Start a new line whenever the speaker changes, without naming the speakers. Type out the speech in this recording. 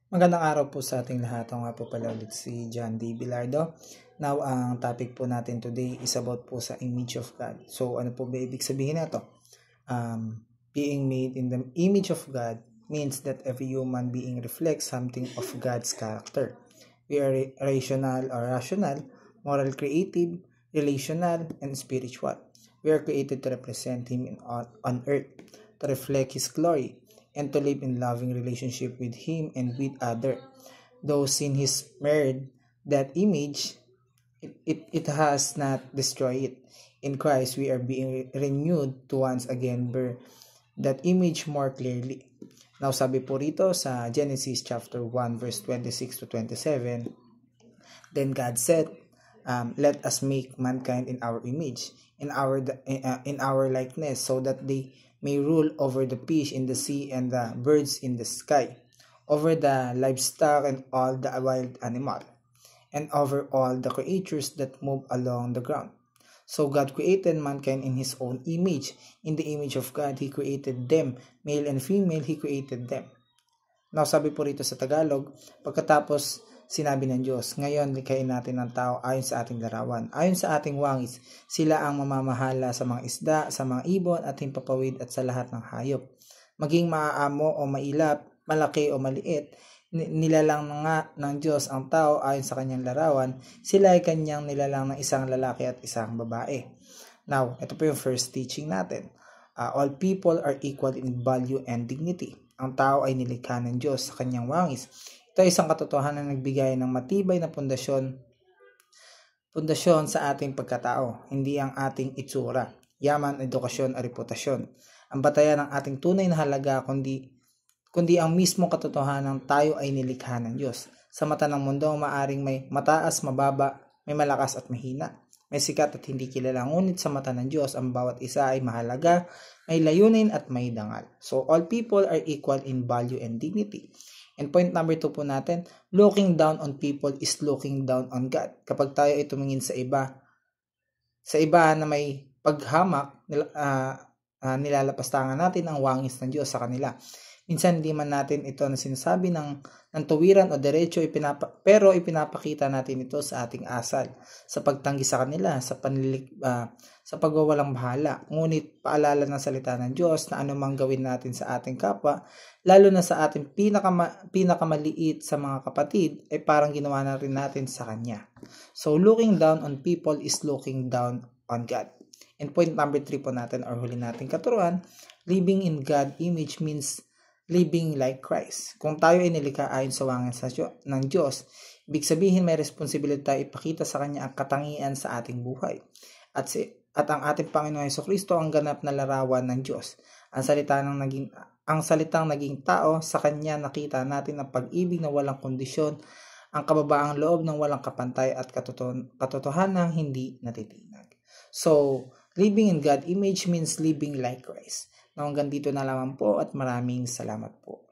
Magandang araw po sa ating lahat. Ako nga po pala ulit si John D. Bilardo. Now, ang topic po natin today is about po sa image of God. So, ano po ba ibig sabihin na ito? Being made in the image of God means that every human being reflects something of God's character. We are rational, moral, creative, relational, and spiritual. We are created to represent Him on earth, to reflect His glory, and to live in loving relationship with Him and with others. Though sin has marred that image, it has not destroyed it. In Christ, we are being renewed to once again bear that image more clearly. Now, sabi po rito sa Genesis chapter 1 verse 26 to 27, Then God said, let us make mankind in our image, in our likeness, so that they may rule over the fish in the sea and the birds in the sky, over the livestock and all the wild animal, and over all the creatures that move along the ground. So God created mankind in His own image. In the image of God, He created them. Male and female, He created them. Now, sabi po rito sa Tagalog, pagkatapos sinabi ng Diyos, ngayon likhain natin ang tao ayon sa ating larawan. Ayon sa ating wangis, sila ang mamamahala sa mga isda, sa mga ibon at himpapawid at sa lahat ng hayop. Maging maaamo o mailap, malaki o maliit, nilalang nga ng Diyos ang tao ayon sa kanyang larawan, sila ay kanyang nilalang ng isang lalaki at isang babae. Now, ito po yung first teaching natin. All people are equal in value and dignity. Ang tao ay nilikha ng Diyos sa kanyang wangis. Ito ay isang katotohanan na nagbigay ng matibay na pundasyon sa ating pagkatao, hindi ang ating itsura, yaman, edukasyon o reputasyon. Ang batayan ng ating tunay na halaga kundi ang mismong katotohanan tayo ay nilikha ng Diyos. Sa mata ng mundo, maaring may mataas, mababa, may malakas at mahina, may sikat at hindi kilala. Ngunit sa mata ng Diyos, ang bawat isa ay mahalaga, may layunin at may dangal. So, all people are equal in value and dignity. And point number 2 po natin, looking down on people is looking down on God. Kapag tayo ay tumingin sa iba na may paghamak, nilalapastangan natin ang wangis ng Diyos sa kanila. Minsan hindi man natin ito na sinasabi ng tuwiran o derecho, pero ipinapakita natin ito sa ating asal, sa pagtanggi sa kanila, sa pagwawalang bahala. Ngunit paalala ng salita ng Diyos na anumang gawin natin sa ating kapwa, lalo na sa ating pinakamaliit sa mga kapatid, ay parang ginawa na rin natin sa Kanya. So, looking down on people is looking down on God. And point number 3 po natin, or huli natin katuruan, living in God image means living like Christ. Kung tayo ay nilikha ayon sa wangis ng Diyos, ibig sabihin may responsibilidad tayo ipakita sa Kanya ang katangian sa ating buhay. At ang ating Panginoon Jesucristo ang ganap na larawan ng Diyos. Ang salitang naging tao, sa Kanya nakita natin ang pag-ibig na walang kondisyon, ang kababaang loob ng walang kapantay at katotohanang hindi natitinag. So, living in God image means living like Christ. Hanggang dito na lamang po at maraming salamat po.